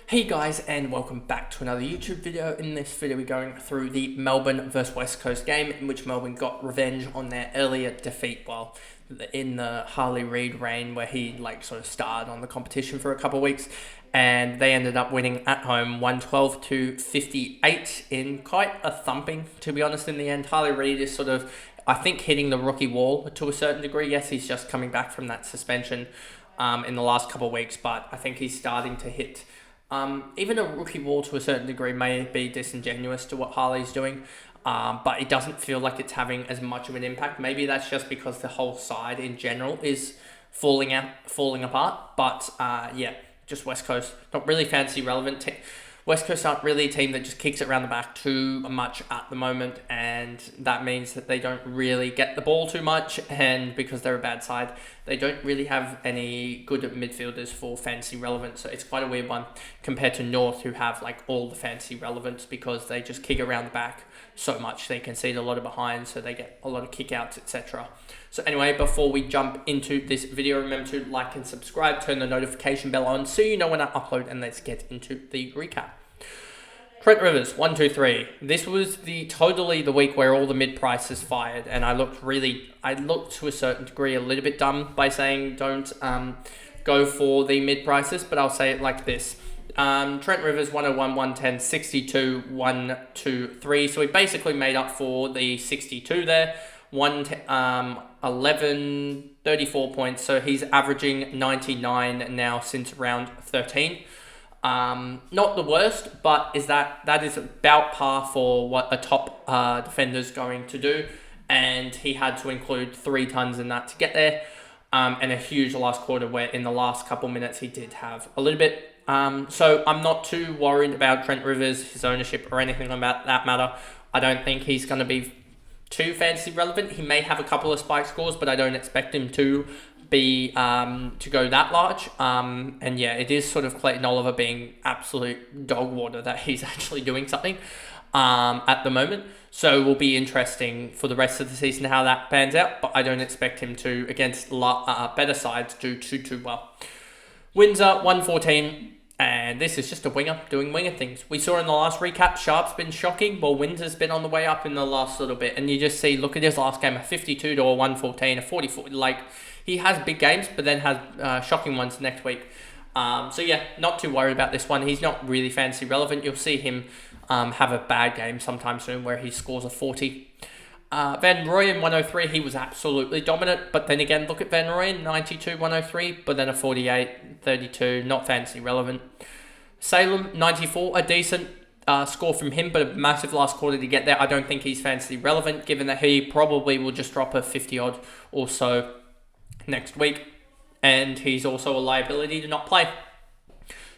Hey guys, and welcome back to another YouTube video. In this video we're going through the Melbourne versus West Coast game in which Melbourne got revenge on their earlier defeat while in the Harley Reid reign, where he sort of starred on the competition for a couple of weeks, and they ended up winning at home 112-58 in quite a thumping, to be honest. In the end, Harley Reid is sort of, I think, hitting the rookie wall to a certain degree. Yes, he's just coming back from that suspension in the last couple of weeks, but I think he's starting to hit even a rookie wall to a certain degree. May be disingenuous to what Harley's doing, but it doesn't feel like it's having as much of an impact. Maybe that's just because the whole side in general is falling apart. But yeah, just West Coast, not really fantasy relevant. West Coast aren't really a team that just kicks it around the back too much at the moment, and that means that they don't really get the ball too much, and because they're a bad side, they don't really have any good midfielders for fantasy relevance. So it's quite a weird one compared to North, who have all the fantasy relevance because they just kick around the back so much. They concede a lot of behind, so they get a lot of kickouts, etc. So anyway, before we jump into this video, remember to like and subscribe, turn the notification bell on so you know when I upload, and let's get into the recap. Trent Rivers, 1, 2, 3. This was totally the week where all the mid prices fired, and I looked to a certain degree a little bit dumb by saying don't go for the mid prices, but I'll say it like this. Trent Rivers, 101, 110, 62, 1, 2, 3. So he basically made up for the 62 there. 11, 34 points. So he's averaging 99 now since round 13. Not the worst, but that is about par for what a top defender's going to do, and he had to include 3 tons in that to get there, and a huge last quarter where in the last couple minutes he did have a little bit. So I'm not too worried about Trent Rivers, his ownership, or anything about that matter. I don't think he's going to be too fantasy relevant. He may have a couple of spike scores, but I don't expect him to be to go that large. And yeah, it is sort of Clayton Oliver being absolute dog water that he's actually doing something at the moment. So it will be interesting for the rest of the season how that pans out, but I don't expect him to, against better sides, do too well. Windsor, 114. And this is just a winger doing winger things. We saw in the last recap, Sharp's been shocking. Well, Windsor's been on the way up in the last little bit. And you just see, look at his last game, a 52 to a 114, a 44. He has big games, but then has shocking ones next week. So yeah, not too worried about this one. He's not really fantasy relevant. You'll see him have a bad game sometime soon where he scores a 40. Van Rooyen, 103, he was absolutely dominant, but then again, look at Van Rooyen, 92, 103, but then a 48, 32, not fantasy relevant. Salem, 94, a decent score from him, but a massive last quarter to get there. I don't think he's fantasy relevant, given that he probably will just drop a 50-odd or so next week, and he's also a liability to not play.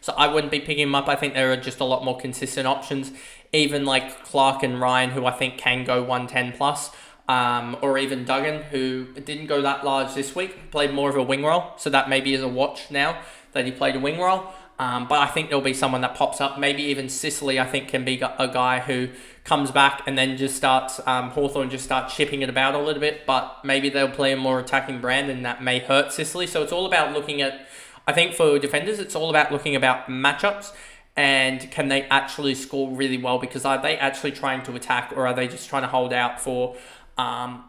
So I wouldn't be picking him up. I think there are just a lot more consistent options, even like Clark and Ryan, who I think can go 110 plus, or even Duggan, who didn't go that large this week, played more of a wing role. So that maybe is a watch now that he played a wing role. But I think there'll be someone that pops up. Maybe even Sicily, I think, can be a guy who comes back and then just starts, Hawthorn just starts shipping it about a little bit, but maybe they'll play a more attacking brand and that may hurt Sicily. So it's all about looking at, I think for defenders, it's all about looking about matchups and can they actually score really well, because are they actually trying to attack, or are they just trying to hold out for,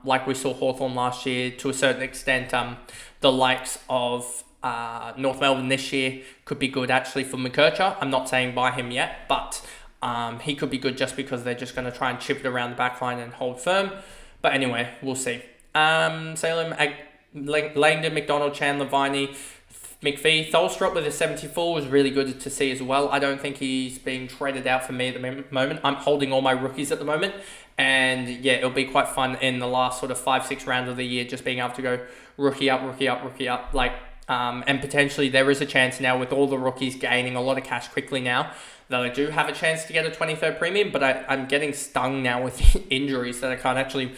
like we saw Hawthorn last year, to a certain extent, the likes of North Melbourne this year could be good actually for McKercher. I'm not saying buy him yet, but he could be good just because they're just going to try and chip it around the back line and hold firm. But anyway, we'll see. Salem, Langdon, McDonald, Chandler, Viney, McPhee. Tholstrup with a 74 was really good to see as well. I don't think he's being traded out for me at the moment. I'm holding all my rookies at the moment. And yeah, it'll be quite fun in the last sort of 5-6 rounds of the year, just being able to go rookie up. And potentially there is a chance now with all the rookies gaining a lot of cash quickly now that I do have a chance to get a 23rd premium, but I'm getting stung now with injuries that I can't actually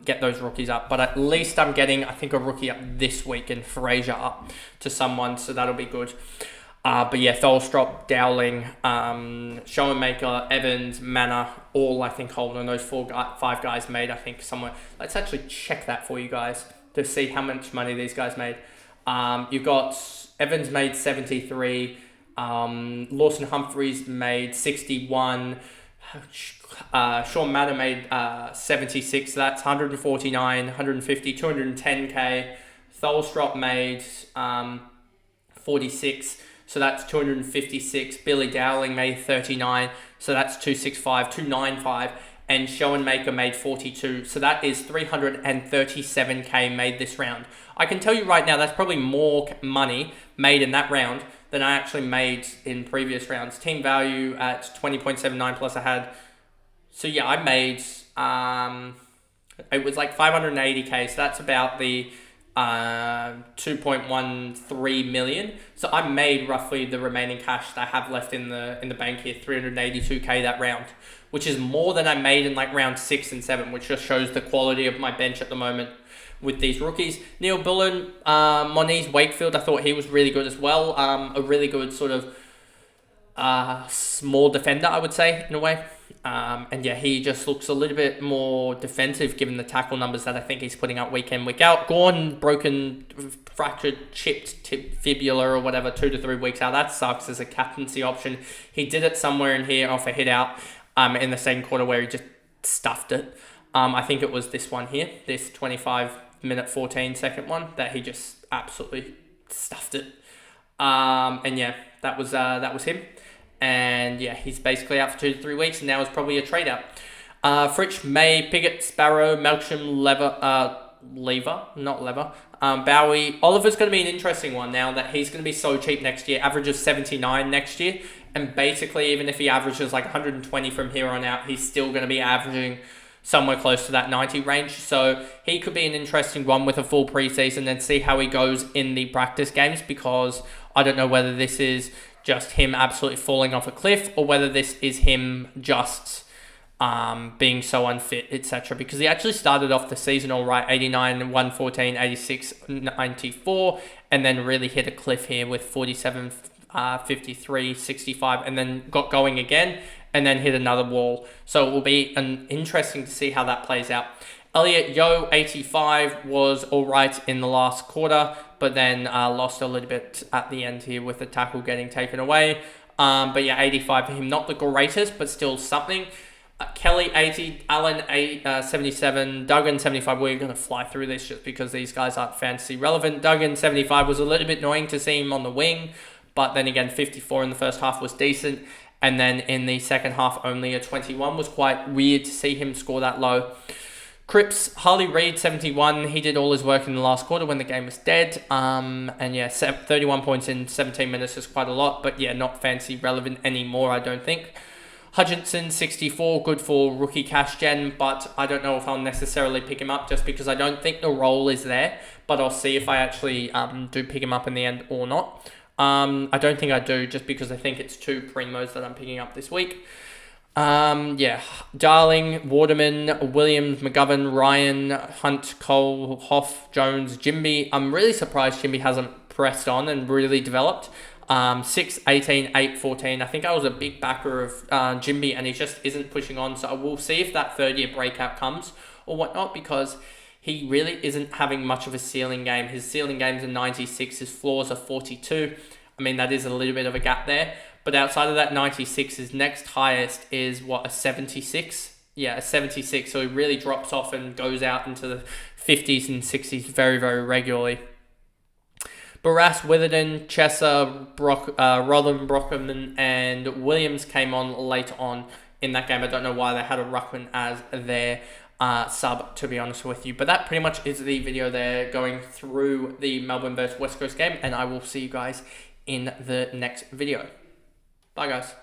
get those rookies up. But at least I'm getting, I think, a rookie up this week and Fraser up to someone, so that'll be good. But yeah, Tholstrup, Dowling, Schoenmaker, Evans, Manor, all I think hold on those 5 guys made, I think, somewhere. Let's actually check that for you guys to see how much money these guys made. You've got Evans made 73, Lawson Humphreys made 61. Sean Madden made 76. So that's 149, 150, 210k. Tholstrop made 46. So that's 256. Billy Dowling made 39. So that's 265, 295. And Schoenmaker made 42. So that is 337k made this round. I can tell you right now, that's probably more money made in that round than I actually made in previous rounds. Team value at 20.79 plus I had. So yeah, I made, it was like 580k. So that's about the 2.13 million. So I made roughly the remaining cash that I have left in the bank here, 382k that round, which is more than I made in like round 6 and 7, which just shows the quality of my bench at the moment with these rookies. Neil Bullen, Moniz Wakefield, I thought he was really good as well. A really good sort of small defender, I would say, in a way. And yeah, he just looks a little bit more defensive given the tackle numbers that I think he's putting up week in, week out. Gordon, broken, fractured, chipped fibula or whatever, 2 to 3 weeks out. That sucks as a captaincy option. He did it somewhere in here off a hit out in the second quarter where he just stuffed it. I think it was this one here, this 25-minute, 14-second one that he just absolutely stuffed it. And yeah, that was him. And yeah, he's basically out for 2 to 3 weeks, and now is probably a trade out. Fritsch, May, Piggott, Sparrow, Melksham, Bowie. Oliver's going to be an interesting one now that he's going to be so cheap next year. Averages 79 next year. And basically, even if he averages like 120 from here on out, he's still going to be averaging somewhere close to that 90 range. So he could be an interesting one with a full preseason and see how he goes in the practice games, because I don't know whether this is just him absolutely falling off a cliff or whether this is him just being so unfit, etc. Because he actually started off the season all right, 89, 114, 86, 94, and then really hit a cliff here with 47, 53, 65, and then got going again, and then hit another wall. So it will be interesting to see how that plays out. Elliot Yeo, 85, was all right in the last quarter, but then lost a little bit at the end here with the tackle getting taken away. But yeah, 85 for him, not the greatest, but still something. Kelly, 80, Allen, 77, Duggan, 75. We're going to fly through this just because these guys aren't fantasy relevant. Duggan, 75, was a little bit annoying to see him on the wing, but then again, 54 in the first half was decent. And then in the second half, only a 21 was quite weird to see him score that low. Cripps, Harley Reid, 71. He did all his work in the last quarter when the game was dead. And yeah, 31 points in 17 minutes is quite a lot, but yeah, not fancy relevant anymore, I don't think. Hutchinson, 64, good for rookie cash gen, but I don't know if I'll necessarily pick him up just because I don't think the role is there, but I'll see if I actually do pick him up in the end or not. I don't think I do, just because I think it's 2 primos that I'm picking up this week. Yeah, Darling, Waterman, Williams, McGovern, Ryan, Hunt, Cole, Hoff, Jones, Jimby. I'm really surprised Jimby hasn't pressed on and really developed. 6, 18, 8, 14. I think I was a big backer of Jimby, and he just isn't pushing on. So I will see if that third-year breakout comes or whatnot, because he really isn't having much of a ceiling game. His ceiling game's a 96. His floors are 42. I mean, that is a little bit of a gap there. But outside of that 96, his next highest is, what, a 76? Yeah, a 76. So he really drops off and goes out into the 50s and 60s very, very regularly. Barras, Witherden, Chesser, Rotherham, Brockman, and Williams came on late on in that game. I don't know why they had a Ruckman as their sub, to be honest with you. But that pretty much is the video there going through the Melbourne versus West Coast game, and I will see you guys in the next video. Bye, guys.